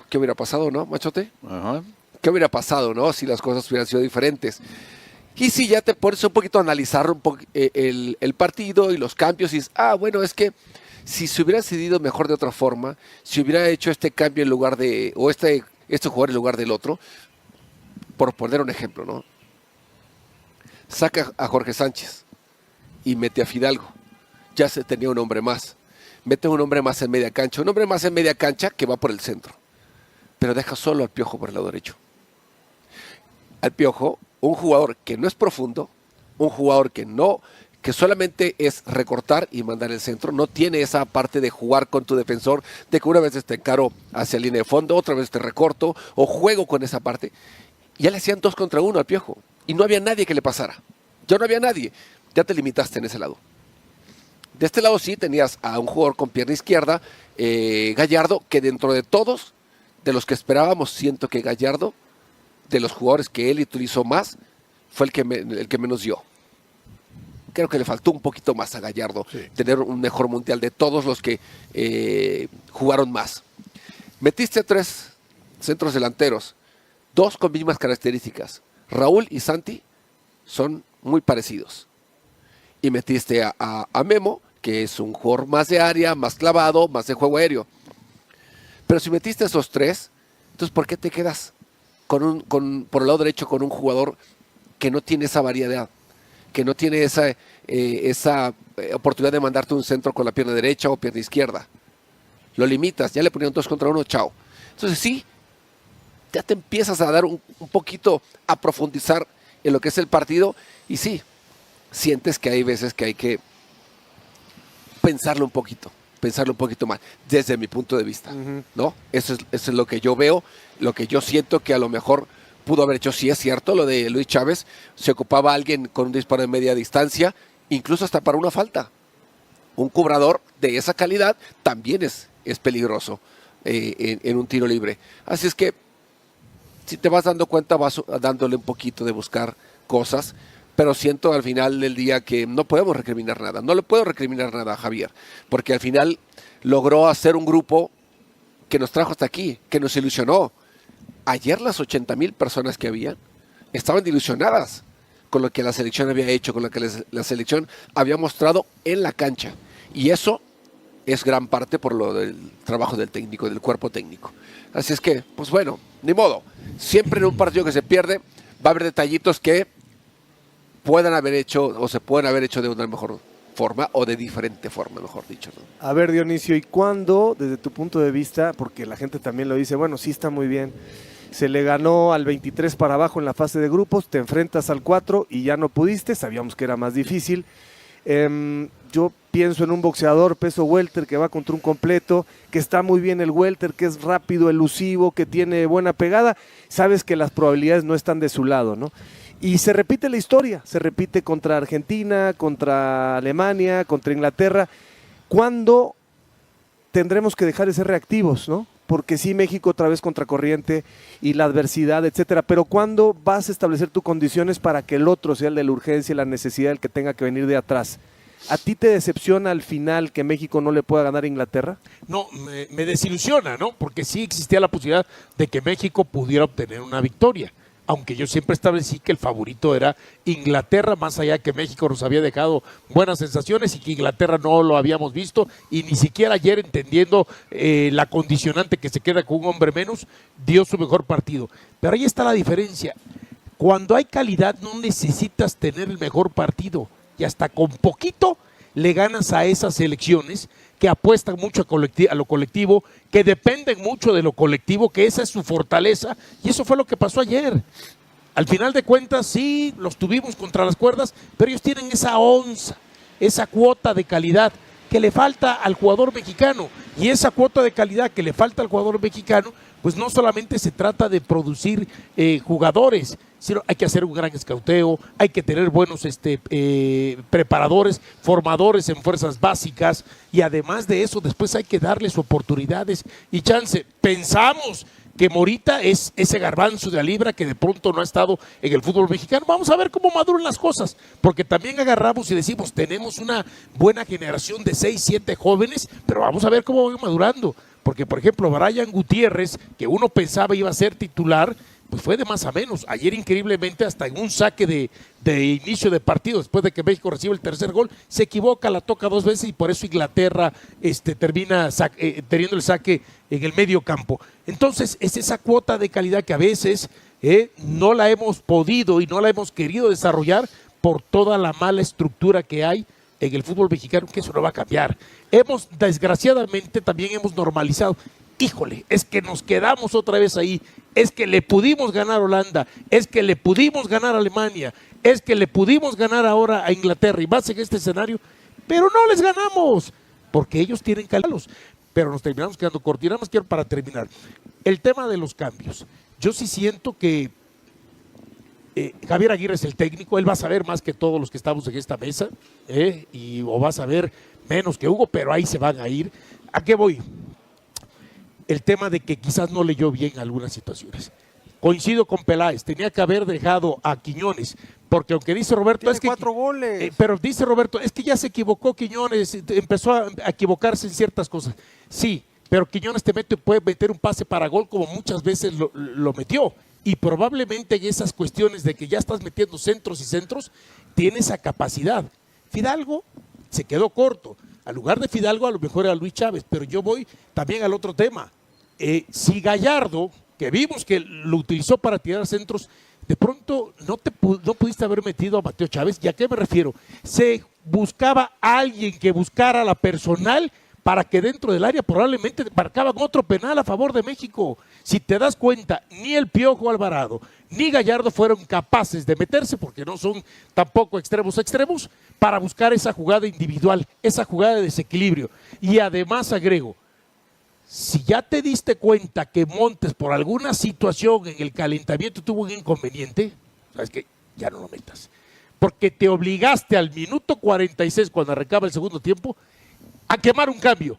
¿qué hubiera pasado, no, machote? Ajá. ¿Qué hubiera pasado, no? Si las cosas hubieran sido diferentes. Y si ya te pones un poquito a analizar el partido y los cambios y dices, bueno, es que si se hubiera decidido mejor de otra forma, si hubiera hecho este cambio en lugar de, o este jugador en lugar del otro, por poner un ejemplo, ¿no? Saca a Jorge Sánchez y mete a Fidalgo. Ya se tenía un hombre más. Mete un hombre más en media cancha. Un hombre más en media cancha que va por el centro. Pero deja solo al Piojo por el lado derecho. Al Piojo, un jugador que no es profundo, un jugador que solamente es recortar y mandar el centro, no tiene esa parte de jugar con tu defensor, de que una vez te encaro hacia la línea de fondo, otra vez te recorto, o juego con esa parte. Ya le hacían 2 contra 1 al Piojo, y no había nadie que le pasara. Ya no había nadie, ya te limitaste en ese lado. De este lado sí tenías a un jugador con pierna izquierda, Gallardo, que dentro de todos, de los que esperábamos, siento que Gallardo, de los jugadores que él utilizó más, fue el que menos dio. Creo que le faltó un poquito más a Gallardo, sí, tener un mejor mundial de todos los que jugaron más. Metiste 3 centros delanteros, 2 con mismas características. Raúl y Santi son muy parecidos. Y metiste a Memo, que es un jugador más de área, más clavado, más de juego aéreo. Pero si metiste a esos 3, entonces ¿por qué te quedas por el lado derecho con un jugador que no tiene esa variedad, que no tiene esa oportunidad de mandarte un centro con la pierna derecha o pierna izquierda? Lo limitas, ya le ponían 2 contra 1, chao. Entonces sí, ya te empiezas a dar un poquito, a profundizar en lo que es el partido, y sí, sientes que hay veces que hay que pensarlo un poquito más, desde mi punto de vista, ¿no? Eso es lo que yo veo, lo que yo siento que a lo mejor pudo haber hecho. Sí es cierto, lo de Luis Chávez, se ocupaba a alguien con un disparo de media distancia, incluso hasta para una falta. Un cobrador de esa calidad también es peligroso en un tiro libre. Así es que, si te vas dando cuenta, vas dándole un poquito de buscar cosas, pero siento al final del día que no podemos recriminar nada. No le puedo recriminar nada a Javier, porque al final logró hacer un grupo que nos trajo hasta aquí, que nos ilusionó. Ayer las 80,000 personas que había estaban ilusionadas con lo que la selección había hecho, con lo que la selección había mostrado en la cancha. Y eso es gran parte por lo del trabajo del técnico, del cuerpo técnico. Así es que, pues bueno, ni modo. Siempre en un partido que se pierde va a haber detallitos que puedan haber hecho o se pueden haber hecho de una mejor forma o de diferente forma, mejor dicho, ¿no? A ver, Dionisio, ¿y cuándo, desde tu punto de vista, porque la gente también lo dice, bueno, sí está muy bien, se le ganó al 23 para abajo en la fase de grupos, te enfrentas al 4 y ya no pudiste, sabíamos que era más difícil. Yo pienso en un boxeador peso welter que va contra un completo, que está muy bien el welter, que es rápido, elusivo, que tiene buena pegada, sabes que las probabilidades no están de su lado, ¿no? Y se repite la historia, se repite contra Argentina, contra Alemania, contra Inglaterra. ¿Cuándo tendremos que dejar de ser reactivos, no? Porque sí, México otra vez contracorriente y la adversidad, etcétera. Pero ¿cuándo vas a establecer tus condiciones para que el otro sea el de la urgencia y la necesidad, el que tenga que venir de atrás? ¿A ti te decepciona al final que México no le pueda ganar a Inglaterra? No, me desilusiona, ¿no? Porque sí existía la posibilidad de que México pudiera obtener una victoria. Aunque yo siempre establecí que el favorito era Inglaterra, más allá que México nos había dejado buenas sensaciones y que Inglaterra no lo habíamos visto, y ni siquiera ayer, entendiendo la condicionante que se queda con un hombre menos, dio su mejor partido. Pero ahí está la diferencia. Cuando hay calidad no necesitas tener el mejor partido, y hasta con poquito le ganas a esas selecciones que apuestan mucho a lo colectivo, que dependen mucho de lo colectivo, que esa es su fortaleza, y eso fue lo que pasó ayer. Al final de cuentas, sí, los tuvimos contra las cuerdas, pero ellos tienen esa onza, esa cuota de calidad que le falta al jugador mexicano, y esa cuota de calidad que le falta al jugador mexicano, pues no solamente se trata de producir jugadores, sino hay que hacer un gran escauteo, hay que tener buenos preparadores, formadores en fuerzas básicas, y además de eso después hay que darles oportunidades y chance. Pensamos que Morita es ese garbanzo de la libra que de pronto no ha estado en el fútbol mexicano. Vamos a ver cómo maduran las cosas, porque también agarramos y decimos, tenemos una buena generación de 6, 7 jóvenes, pero vamos a ver cómo van madurando, Porque, por ejemplo, Brian Gutiérrez, que uno pensaba iba a ser titular, pues fue de más a menos. Ayer, increíblemente, hasta en un saque de inicio de partido, después de que México recibe el tercer gol, se equivoca, la toca 2 veces y por eso Inglaterra termina teniendo el saque en el medio campo. Entonces, es esa cuota de calidad que a veces no la hemos podido y no la hemos querido desarrollar por toda la mala estructura que hay en el fútbol mexicano, que eso no va a cambiar. Desgraciadamente, también hemos normalizado. Híjole, es que nos quedamos otra vez ahí, es que le pudimos ganar a Holanda, es que le pudimos ganar a Alemania, es que le pudimos ganar ahora a Inglaterra y más en este escenario, pero no les ganamos, porque ellos tienen calidad, pero nos terminamos quedando cortos. Y nada más quiero para terminar, el tema de los cambios. Yo sí siento que Javier Aguirre es el técnico, él va a saber más que todos los que estamos en esta mesa, o va a saber menos que Hugo, pero ahí se van a ir. ¿A qué voy? El tema de que quizás no leyó bien algunas situaciones. Coincido con Peláez, tenía que haber dejado a Quiñones, porque aunque dice Roberto, tiene es que 4 goles. Pero dice Roberto, es que ya se equivocó Quiñones, empezó a equivocarse en ciertas cosas. Sí, pero Quiñones puede meter un pase para gol como muchas veces lo metió. Y probablemente en esas cuestiones de que ya estás metiendo centros y centros, tiene esa capacidad. Fidalgo se quedó corto. Al lugar de Fidalgo a lo mejor era Luis Chávez, pero yo voy también al otro tema. Si Gallardo, que vimos que lo utilizó para tirar centros, de pronto no pudiste haber metido a Mateo Chávez. ¿Y a qué me refiero? Se buscaba a alguien que buscara la personal para que dentro del área probablemente marcaban otro penal a favor de México. Si te das cuenta, ni el Piojo Alvarado ni Gallardo fueron capaces de meterse, porque no son tampoco extremos, para buscar esa jugada individual, esa jugada de desequilibrio. Y además agrego, si ya te diste cuenta que Montes por alguna situación en el calentamiento tuvo un inconveniente, sabes que ya no lo metas. Porque te obligaste al minuto 46, cuando arrancaba el segundo tiempo, a quemar un cambio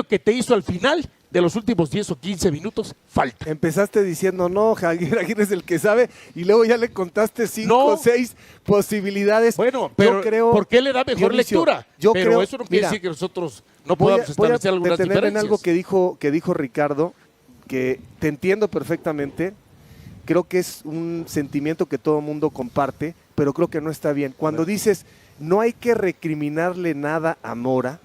que te hizo al final de los últimos 10 o 15 minutos falta. Empezaste diciendo, no, Javier Aguirre es el que sabe, y luego ya le contaste 5 o 6 posibilidades. Bueno, pero yo creo, ¿por qué le da mejor Dionisio, pero creo, eso no quiere decir que nosotros no voy podamos establecer algunas detenerme diferencias. en algo que dijo Ricardo, que te entiendo perfectamente. Creo que es un sentimiento que todo el mundo comparte, pero creo que no está bien. Cuando dices, no hay que recriminarle nada a Mora,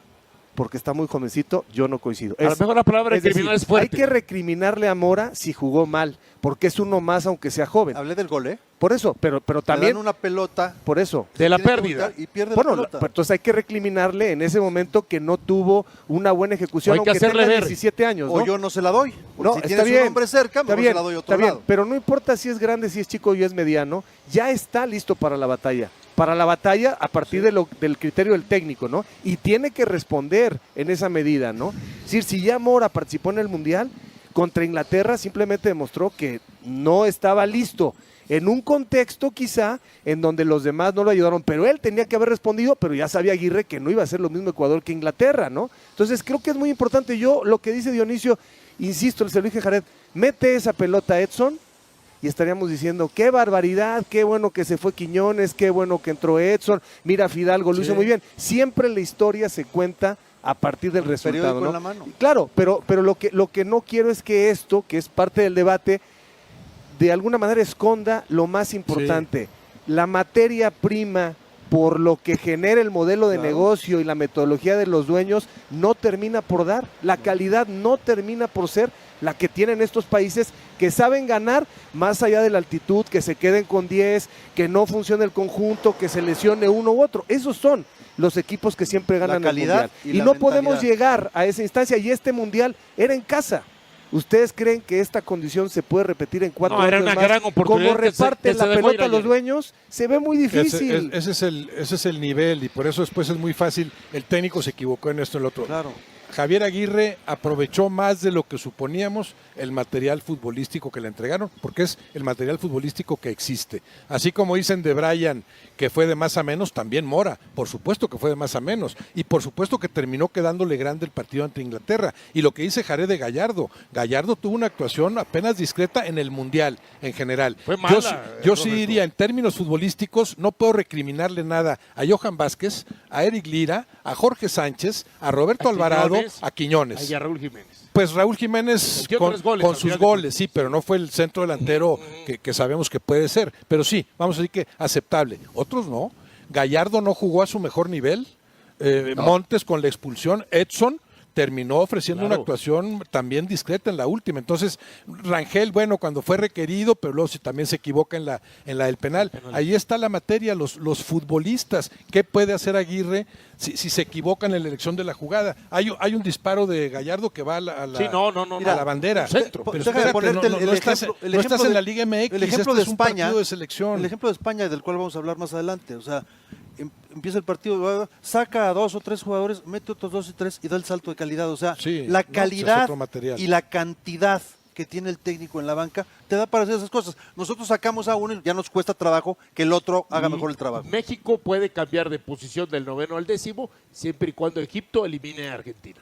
porque está muy jovencito, yo no coincido. A lo mejor la palabra recriminar es fuerte. Hay que recriminarle a Mora si jugó mal, porque es uno más aunque sea joven. Hablé del gol, Por eso, pero también... Le dan una pelota. Por eso. De la pérdida. Y pierde Bueno, la pelota. entonces hay que recriminarle en ese momento que no tuvo una buena ejecución, O hay que aunque tenga hacerle ver. 17 años, ¿no? O yo no se la doy. No, Si está tienes bien, un hombre cerca, está mejor bien, se la doy a está otro bien, lado. pero no importa si es grande, si es chico y es mediano, ya está listo para la batalla. Para la batalla a partir del criterio del técnico, ¿no? Y tiene que responder en esa medida, ¿no? Es decir, si ya Mora participó en el Mundial, contra Inglaterra simplemente demostró que no estaba listo. En un contexto quizá en donde los demás no lo ayudaron, pero él tenía que haber respondido, pero ya sabía Aguirre que no iba a ser lo mismo Ecuador que Inglaterra, ¿no? Entonces creo que es muy importante. Yo, lo que dice Dionisio, insisto, se lo dije a Jared, mete esa pelota a Edson y estaríamos diciendo, qué barbaridad, qué bueno que se fue Quiñones, qué bueno que entró Edson, mira Fidalgo, lo hizo muy bien. Siempre la historia se cuenta a partir del resultado, ¿no? En la mano. Claro, pero lo que no quiero es que esto, que es parte del debate, de alguna manera esconda lo más importante, la materia prima por lo que genera el modelo de negocio y la metodología de los dueños no termina por dar, la calidad no termina por ser la que tienen estos países que saben ganar más allá de la altitud, que se queden con 10, que no funcione el conjunto, que se lesione uno u otro. Esos son los equipos que siempre ganan el Mundial. Y no podemos llegar a esa instancia, y este Mundial era en casa. ¿Ustedes creen que esta condición se puede repetir en 4 años era una más? gran oportunidad. Como reparten la pelota a los ayer. dueños, se ve muy difícil. Ese es el nivel, y por eso después es muy fácil. El técnico se equivocó en esto, en el otro. Claro. Javier Aguirre aprovechó más de lo que suponíamos el material futbolístico que le entregaron, porque es el material futbolístico que existe. Así como dicen de Brian que fue de más a menos, también Mora, por supuesto que fue de más a menos, y por supuesto que terminó quedándole grande el partido ante Inglaterra. Y lo que dice Jared de Gallardo tuvo una actuación apenas discreta en el Mundial en general. Fue mala, yo sí diría, en términos futbolísticos, no puedo recriminarle nada a Johan Vázquez, a Eric Lira, a Jorge Sánchez, a Roberto Alvarado, Jiménez. a Quiñones. Ahí a Raúl Jiménez. Pues Raúl Jiménez Metió con, 3 goles, con al sus final de goles, cuentas. sí, pero no fue el centro delantero que sabemos que puede ser. Pero sí, vamos a decir que aceptable. Otros no. Gallardo no jugó a su mejor nivel. Montes con la expulsión. Edson terminó ofreciendo una actuación también discreta en la última. Entonces, Rangel, bueno, cuando fue requerido, pero luego también se equivoca en la del penal. Ahí está la materia, los futbolistas. ¿Qué puede hacer Aguirre si se equivocan en la elección de la jugada? Hay un disparo de Gallardo que va a la bandera. Centro. Pero Déjame espérate, ponerte no estás en la Liga MX, el ejemplo este de es un España, partido de selección. El ejemplo de España, del cual vamos a hablar más adelante. O sea, empieza el partido, saca a 2 o 3 jugadores, mete otros 2 y 3 y da el salto de calidad. O sea, Sí, la no, pues es calidad otro material. y la cantidad que tiene el técnico en la banca te da para hacer esas cosas. Nosotros sacamos a uno y ya nos cuesta trabajo que el otro haga mejor el trabajo. México puede cambiar de posición del 9º al 10º siempre y cuando Egipto elimine a Argentina.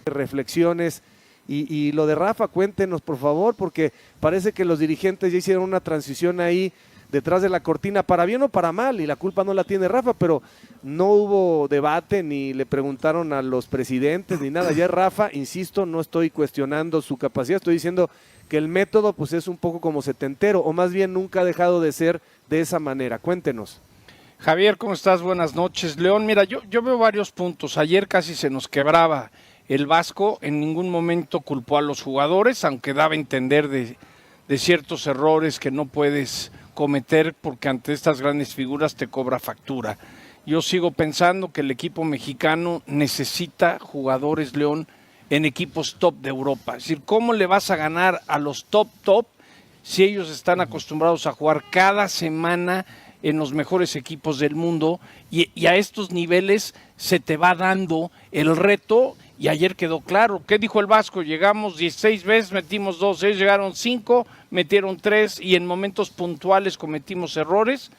Reflexiones. Y lo de Rafa, cuéntenos por favor, porque parece que los dirigentes ya hicieron una transición ahí detrás de la cortina, para bien o para mal, y la culpa no la tiene Rafa, pero no hubo debate, ni le preguntaron a los presidentes, ni nada. Ya Rafa, insisto, no estoy cuestionando su capacidad, estoy diciendo que el método pues es un poco como setentero, o más bien nunca ha dejado de ser de esa manera. Cuéntenos. Javier, ¿cómo estás? Buenas noches. León, mira, yo veo varios puntos. Ayer casi se nos quebraba el Vasco, en ningún momento culpó a los jugadores, aunque daba a entender de ciertos errores que no puedes cometer porque ante estas grandes figuras te cobra factura. Yo sigo pensando que el equipo mexicano necesita jugadores, León, en equipos top de Europa. Es decir, ¿cómo le vas a ganar a los top si ellos están acostumbrados a jugar cada semana en los mejores equipos del mundo y a estos niveles se te va dando el reto? Y ayer quedó claro. ¿Qué dijo el Vasco? Llegamos 16 veces, metimos 2, ellos llegaron 5, metieron 3 y en momentos puntuales cometimos errores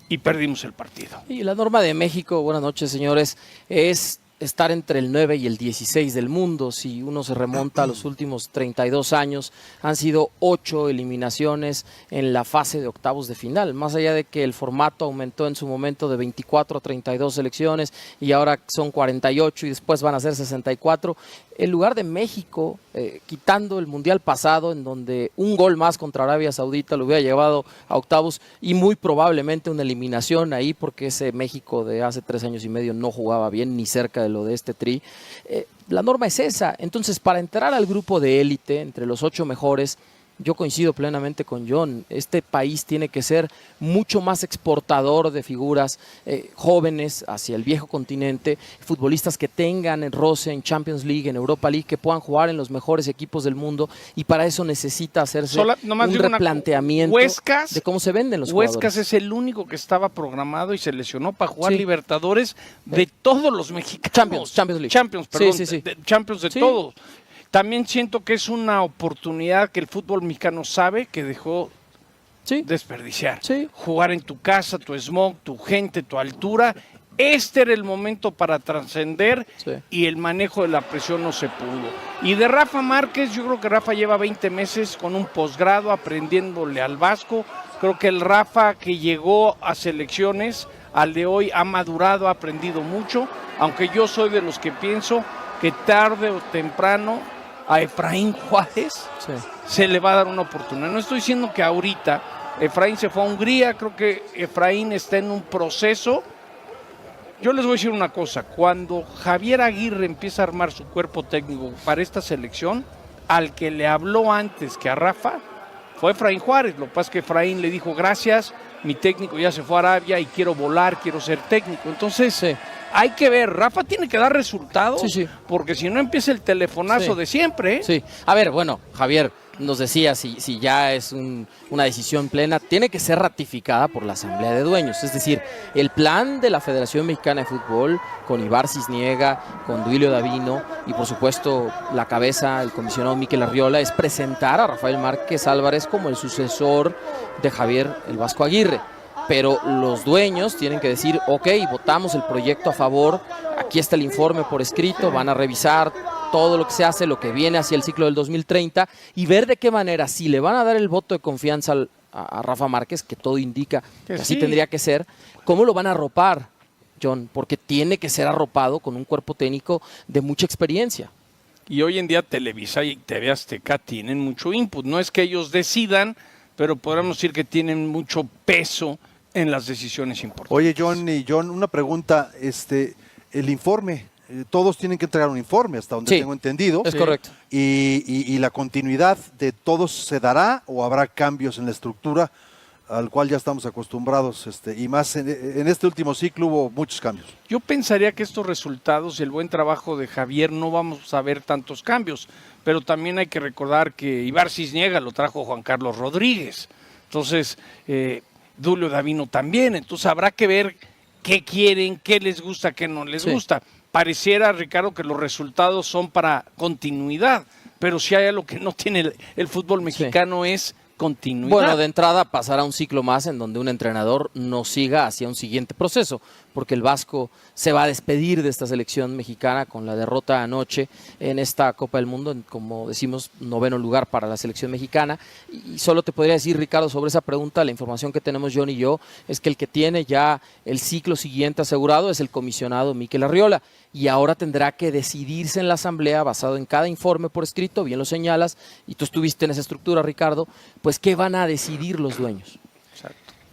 y perdimos el partido. Y la norma de México, buenas noches señores, es estar entre el 9 y el 16 del mundo. Si uno se remonta a los últimos 32 años, han sido 8 eliminaciones en la fase de octavos de final, más allá de que el formato aumentó en su momento de 24 a 32 selecciones y ahora son 48 y después van a ser 64. El lugar de México, quitando el Mundial pasado, en donde un gol más contra Arabia Saudita lo hubiera llevado a octavos y muy probablemente una eliminación ahí, porque ese México de hace 3 años y medio no jugaba bien, ni cerca de lo de este tri. La norma es esa. Entonces, para entrar al grupo de élite, entre los 8 mejores, yo coincido plenamente con John. Este país tiene que ser mucho más exportador de figuras jóvenes hacia el viejo continente, futbolistas que tengan el roce en Champions League, en Europa League, que puedan jugar en los mejores equipos del mundo, y para eso necesita hacerse un replanteamiento de cómo se venden los jugadores. Huescas es el único que estaba programado y se lesionó para jugar Libertadores de todos los mexicanos. Champions League. Champions, perdón, Sí. Champions de todos. También siento que es una oportunidad que el fútbol mexicano sabe que dejó desperdiciar. Jugar en tu casa, tu smog, tu gente, tu altura. Este era el momento para trascender y el manejo de la presión no se pudo. Y de Rafa Márquez, yo creo que Rafa lleva 20 meses con un posgrado aprendiéndole al Vasco. Creo que el Rafa que llegó a selecciones, al de hoy, ha madurado, ha aprendido mucho, aunque yo soy de los que pienso que tarde o temprano a Efraín Juárez se le va a dar una oportunidad. No estoy diciendo que ahorita. Efraín se fue a Hungría, creo que Efraín está en un proceso. Yo les voy a decir una cosa, cuando Javier Aguirre empieza a armar su cuerpo técnico para esta selección, al que le habló antes que a Rafa fue Efraín Juárez. Lo que pasa es que Efraín le dijo: gracias, mi técnico ya se fue a Arabia y quiero volar, quiero ser técnico. Entonces hay que ver, Rafa tiene que dar resultados, porque si no empieza el telefonazo de siempre. Sí, a ver, bueno, Javier nos decía, si ya es una decisión plena, tiene que ser ratificada por la Asamblea de Dueños. Es decir, el plan de la Federación Mexicana de Fútbol, con Ibar Cisniega, con Duilio Davino y por supuesto la cabeza, el comisionado Mikel Arriola, es presentar a Rafael Márquez Álvarez como el sucesor de Javier el Vasco Aguirre. Pero los dueños tienen que decir: ok, votamos el proyecto a favor, aquí está el informe por escrito, van a revisar todo lo que se hace, lo que viene hacia el ciclo del 2030 y ver de qué manera, si le van a dar el voto de confianza a Rafa Márquez, que todo indica que así tendría que ser, cómo lo van a arropar John, porque tiene que ser arropado con un cuerpo técnico de mucha experiencia. Y hoy en día Televisa y TV Azteca tienen mucho input. No es que ellos decidan, pero podríamos decir que tienen mucho peso en las decisiones importantes. Oye, John, una pregunta, el informe, todos tienen que entregar un informe, hasta donde Sí, tengo entendido. es correcto. Y la continuidad de todos se dará o habrá cambios en la estructura al cual ya estamos acostumbrados, y más en este último ciclo hubo muchos cambios. Yo pensaría que estos resultados y el buen trabajo de Javier no vamos a ver tantos cambios, pero también hay que recordar que Ibar Cisniega lo trajo Juan Carlos Rodríguez, entonces Dulio Davino también, entonces habrá que ver qué quieren, qué les gusta, qué no les gusta. Pareciera, Ricardo, que los resultados son para continuidad, pero si hay algo que no tiene el fútbol mexicano es continuidad. Bueno, de entrada pasará un ciclo más en donde un entrenador no siga hacia un siguiente proceso, porque el Vasco se va a despedir de esta selección mexicana con la derrota anoche en esta Copa del Mundo, en, como decimos, 9º lugar para la selección mexicana. Y solo te podría decir, Ricardo, sobre esa pregunta, la información que tenemos John y yo es que el que tiene ya el ciclo siguiente asegurado es el comisionado Mikel Arriola, y ahora tendrá que decidirse en la asamblea basado en cada informe por escrito, bien lo señalas, y tú estuviste en esa estructura, Ricardo, pues qué van a decidir los dueños.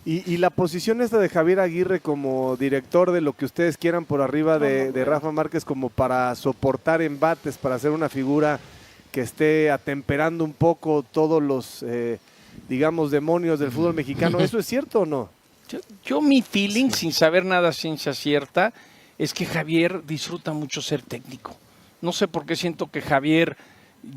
Y la posición esta de Javier Aguirre como director de lo que ustedes quieran por arriba de Rafa Márquez, como para soportar embates, para ser una figura que esté atemperando un poco todos los, digamos, demonios del fútbol mexicano, ¿eso es cierto o no? Yo mi feeling, sin saber nada a ciencia cierta, es que Javier disfruta mucho ser técnico. No sé por qué siento que Javier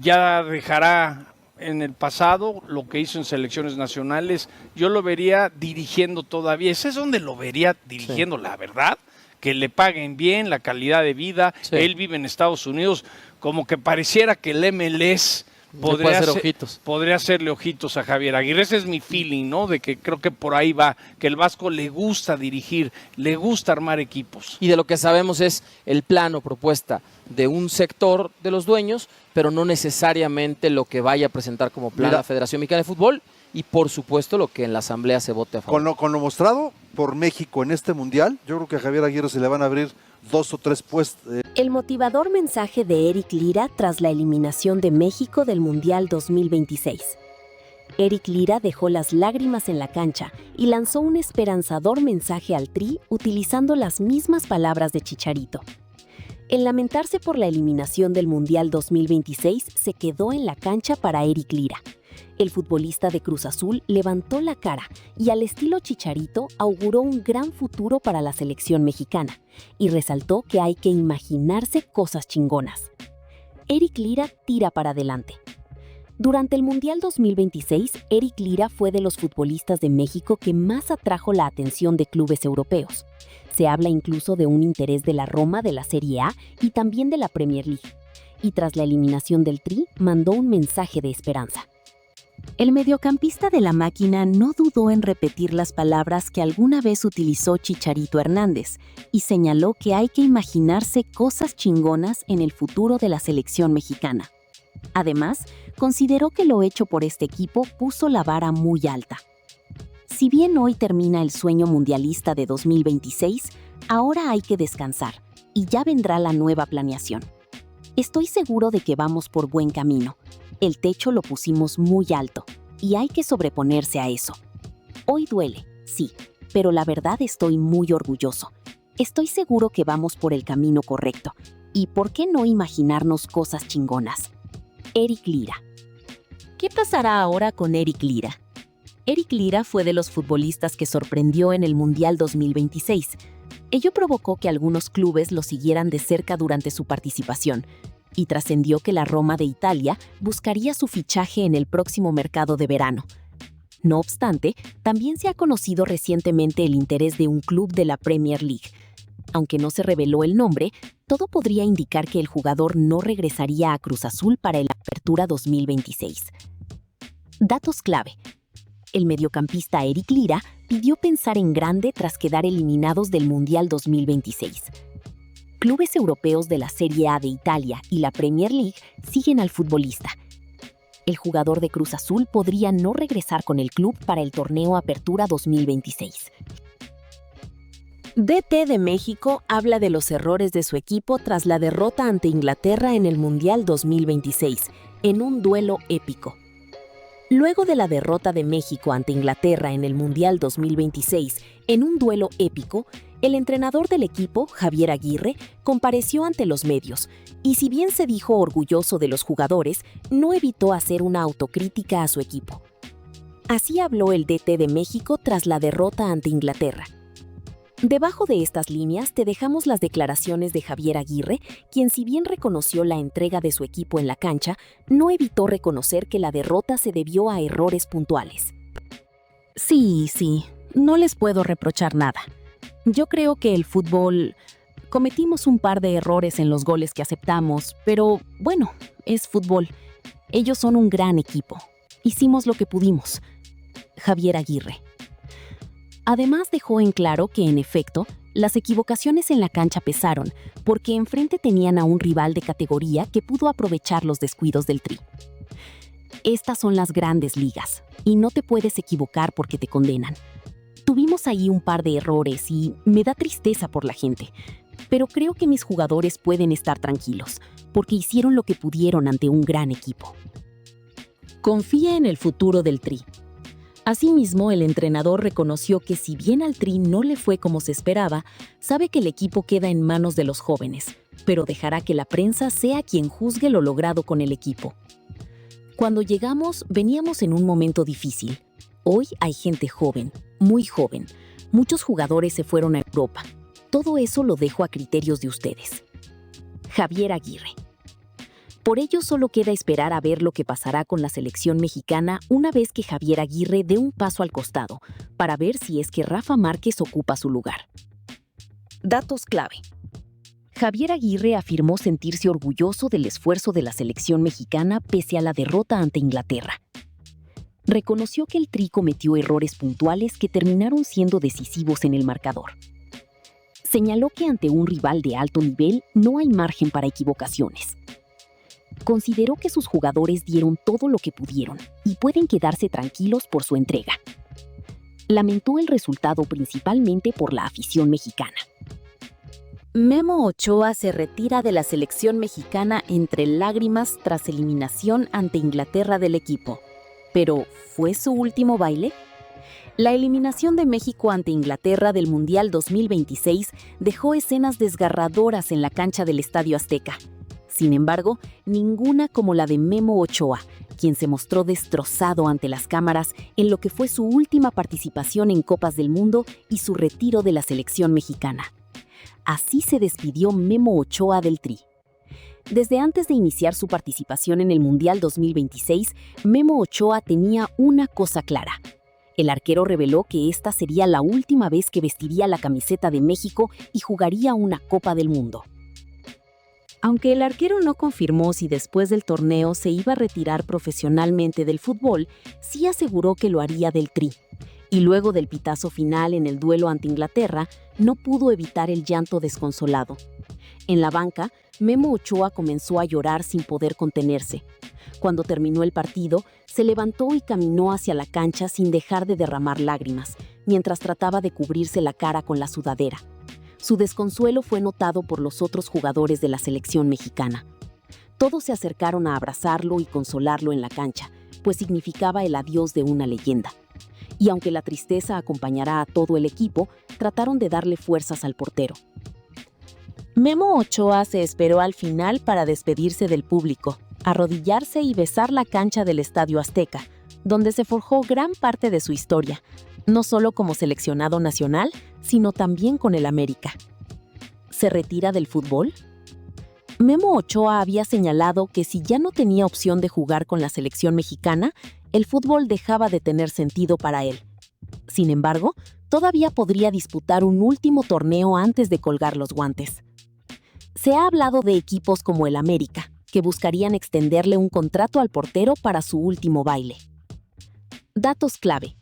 ya dejará en el pasado lo que hizo en selecciones nacionales. Yo lo vería dirigiendo todavía. Ese es donde lo vería dirigiendo, la verdad. Que le paguen bien, la calidad de vida. Sí. Él vive en Estados Unidos. Como que pareciera que el MLS podría hacerle ojitos a Javier Aguirre. Ese es mi feeling, ¿no? De que creo que por ahí va, que el Vasco le gusta dirigir, le gusta armar equipos. Y de lo que sabemos es el plan o propuesta de un sector de los dueños, pero no necesariamente lo que vaya a presentar como plan la Federación Mexicana de Fútbol y por supuesto lo que en la asamblea se vote a favor. Con lo mostrado por México en este mundial, yo creo que a Javier Aguirre se le van a abrir 2 o 3 puestos. El motivador mensaje de Eric Lira tras la eliminación de México del Mundial 2026. Eric Lira dejó las lágrimas en la cancha y lanzó un esperanzador mensaje al Tri utilizando las mismas palabras de Chicharito. El lamentarse por la eliminación del Mundial 2026 se quedó en la cancha para Eric Lira. El futbolista de Cruz Azul levantó la cara y al estilo Chicharito auguró un gran futuro para la selección mexicana y resaltó que hay que imaginarse cosas chingonas. Eric Lira tira para adelante. Durante el Mundial 2026, Eric Lira fue de los futbolistas de México que más atrajo la atención de clubes europeos. Se habla incluso de un interés de la Roma de la Serie A y también de la Premier League. Y tras la eliminación del Tri, mandó un mensaje de esperanza. El mediocampista de la máquina no dudó en repetir las palabras que alguna vez utilizó Chicharito Hernández y señaló que hay que imaginarse cosas chingonas en el futuro de la selección mexicana. Además, consideró que lo hecho por este equipo puso la vara muy alta. Si bien hoy termina el sueño mundialista de 2026, ahora hay que descansar y ya vendrá la nueva planeación. Estoy seguro de que vamos por buen camino. El techo lo pusimos muy alto y hay que sobreponerse a eso. Hoy duele, sí, pero la verdad estoy muy orgulloso. Estoy seguro que vamos por el camino correcto. ¿Y por qué no imaginarnos cosas chingonas? Eric Lira. ¿Qué pasará ahora con Eric Lira? Eric Lira fue de los futbolistas que sorprendió en el Mundial 2026. Ello provocó que algunos clubes lo siguieran de cerca durante su participación, y trascendió que la Roma de Italia buscaría su fichaje en el próximo mercado de verano. No obstante, también se ha conocido recientemente el interés de un club de la Premier League. Aunque no se reveló el nombre, todo podría indicar que el jugador no regresaría a Cruz Azul para el Apertura 2026. Datos clave. El mediocampista Eric Lira pidió pensar en grande tras quedar eliminados del Mundial 2026. Clubes europeos de la Serie A de Italia y la Premier League siguen al futbolista. El jugador de Cruz Azul podría no regresar con el club para el torneo Apertura 2026. DT de México habla de los errores de su equipo tras la derrota ante Inglaterra en el Mundial 2026, en un duelo épico. Luego de la derrota de México ante Inglaterra en el Mundial 2026, en un duelo épico, el entrenador del equipo, Javier Aguirre, compareció ante los medios y, si bien se dijo orgulloso de los jugadores, no evitó hacer una autocrítica a su equipo. Así habló el DT de México tras la derrota ante Inglaterra. Debajo de estas líneas te dejamos las declaraciones de Javier Aguirre, quien, si bien reconoció la entrega de su equipo en la cancha, no evitó reconocer que la derrota se debió a errores puntuales. Sí, no les puedo reprochar nada. Yo creo que el fútbol... Cometimos un par de errores en los goles que aceptamos, pero bueno, es fútbol. Ellos son un gran equipo. Hicimos lo que pudimos. Javier Aguirre. Además, dejó en claro que, en efecto, las equivocaciones en la cancha pesaron, porque enfrente tenían a un rival de categoría que pudo aprovechar los descuidos del Tri. Estas son las grandes ligas, y no te puedes equivocar porque te condenan. Tuvimos ahí un par de errores y me da tristeza por la gente, pero creo que mis jugadores pueden estar tranquilos, porque hicieron lo que pudieron ante un gran equipo. Confía en el futuro del Tri. Asimismo, el entrenador reconoció que, si bien al Tri no le fue como se esperaba, sabe que el equipo queda en manos de los jóvenes, pero dejará que la prensa sea quien juzgue lo logrado con el equipo. Cuando llegamos, veníamos en un momento difícil. Hoy hay gente joven, muy joven. Muchos jugadores se fueron a Europa. Todo eso lo dejo a criterios de ustedes. Javier Aguirre. Por ello, solo queda esperar a ver lo que pasará con la selección mexicana una vez que Javier Aguirre dé un paso al costado, para ver si es que Rafa Márquez ocupa su lugar. Datos clave. Javier Aguirre afirmó sentirse orgulloso del esfuerzo de la selección mexicana pese a la derrota ante Inglaterra. Reconoció que el Tri cometió errores puntuales que terminaron siendo decisivos en el marcador. Señaló que ante un rival de alto nivel no hay margen para equivocaciones. Consideró que sus jugadores dieron todo lo que pudieron y pueden quedarse tranquilos por su entrega. Lamentó el resultado principalmente por la afición mexicana. Memo Ochoa se retira de la selección mexicana entre lágrimas tras eliminación ante Inglaterra del equipo. Pero, ¿fue su último baile? La eliminación de México ante Inglaterra del Mundial 2026 dejó escenas desgarradoras en la cancha del Estadio Azteca. Sin embargo, ninguna como la de Memo Ochoa, quien se mostró destrozado ante las cámaras en lo que fue su última participación en Copas del Mundo y su retiro de la selección mexicana. Así se despidió Memo Ochoa del Tri. Desde antes de iniciar su participación en el Mundial 2026, Memo Ochoa tenía una cosa clara. El arquero reveló que esta sería la última vez que vestiría la camiseta de México y jugaría una Copa del Mundo. Aunque el arquero no confirmó si después del torneo se iba a retirar profesionalmente del fútbol, sí aseguró que lo haría del Tri. Y luego del pitazo final en el duelo ante Inglaterra, no pudo evitar el llanto desconsolado. En la banca, Memo Ochoa comenzó a llorar sin poder contenerse. Cuando terminó el partido, se levantó y caminó hacia la cancha sin dejar de derramar lágrimas, mientras trataba de cubrirse la cara con la sudadera. Su desconsuelo fue notado por los otros jugadores de la selección mexicana. Todos se acercaron a abrazarlo y consolarlo en la cancha, pues significaba el adiós de una leyenda. Y aunque la tristeza acompañará a todo el equipo, trataron de darle fuerzas al portero. Memo Ochoa se esperó al final para despedirse del público, arrodillarse y besar la cancha del Estadio Azteca, donde se forjó gran parte de su historia, no solo como seleccionado nacional, sino también con el América. ¿Se retira del fútbol? Memo Ochoa había señalado que si ya no tenía opción de jugar con la selección mexicana, el fútbol dejaba de tener sentido para él. Sin embargo, todavía podría disputar un último torneo antes de colgar los guantes. Se ha hablado de equipos como el América, que buscarían extenderle un contrato al portero para su último baile. Datos clave.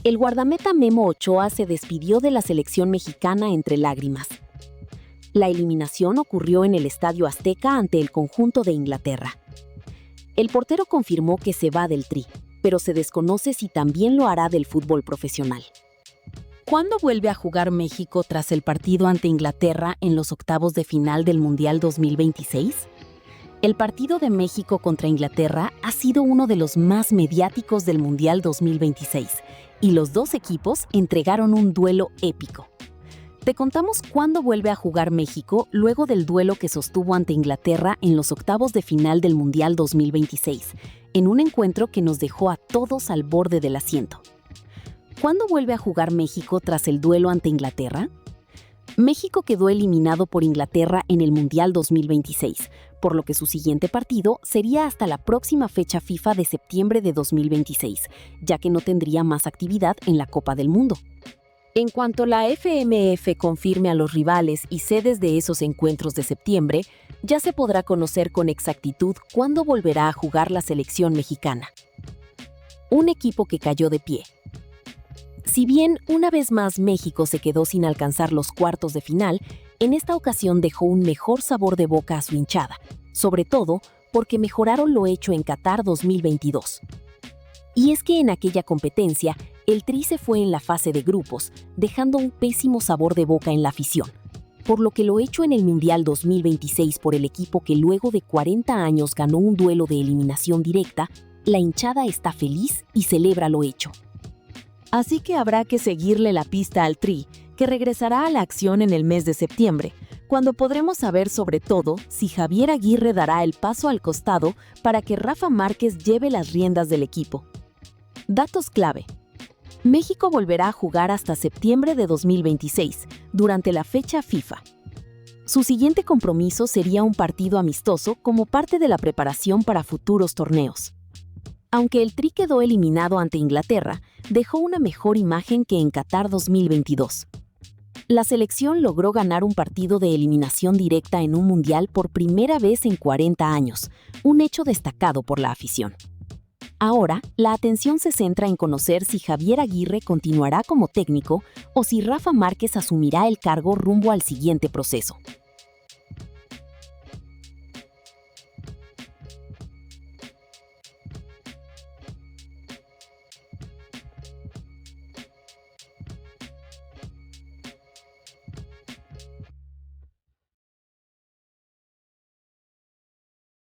El guardameta Memo Ochoa se despidió de la selección mexicana entre lágrimas. La eliminación ocurrió en el Estadio Azteca ante el conjunto de Inglaterra. El portero confirmó que se va del Tri, pero se desconoce si también lo hará del fútbol profesional. ¿Cuándo vuelve a jugar México tras el partido ante Inglaterra en los octavos de final del Mundial 2026? El partido de México contra Inglaterra ha sido uno de los más mediáticos del Mundial 2026 y los dos equipos entregaron un duelo épico. Te contamos cuándo vuelve a jugar México luego del duelo que sostuvo ante Inglaterra en los octavos de final del Mundial 2026, en un encuentro que nos dejó a todos al borde del asiento. ¿Cuándo vuelve a jugar México tras el duelo ante Inglaterra? México quedó eliminado por Inglaterra en el Mundial 2026, por lo que su siguiente partido sería hasta la próxima fecha FIFA de septiembre de 2026, ya que no tendría más actividad en la Copa del Mundo. En cuanto la FMF confirme a los rivales y sedes de esos encuentros de septiembre, ya se podrá conocer con exactitud cuándo volverá a jugar la selección mexicana. Un equipo que cayó de pie. Si bien una vez más México se quedó sin alcanzar los cuartos de final, en esta ocasión dejó un mejor sabor de boca a su hinchada, sobre todo porque mejoraron lo hecho en Qatar 2022. Y es que en aquella competencia, el Tri se fue en la fase de grupos, dejando un pésimo sabor de boca en la afición, por lo que lo hecho en el Mundial 2026 por el equipo que luego de 40 años ganó un duelo de eliminación directa, la hinchada está feliz y celebra lo hecho. Así que habrá que seguirle la pista al Tri, que regresará a la acción en el mes de septiembre, cuando podremos saber sobre todo si Javier Aguirre dará el paso al costado para que Rafa Márquez lleve las riendas del equipo. Datos clave. México volverá a jugar hasta septiembre de 2026, durante la fecha FIFA. Su siguiente compromiso sería un partido amistoso como parte de la preparación para futuros torneos. Aunque el Tri quedó eliminado ante Inglaterra, dejó una mejor imagen que en Qatar 2022. La selección logró ganar un partido de eliminación directa en un mundial por primera vez en 40 años, un hecho destacado por la afición. Ahora, la atención se centra en conocer si Javier Aguirre continuará como técnico o si Rafa Márquez asumirá el cargo rumbo al siguiente proceso.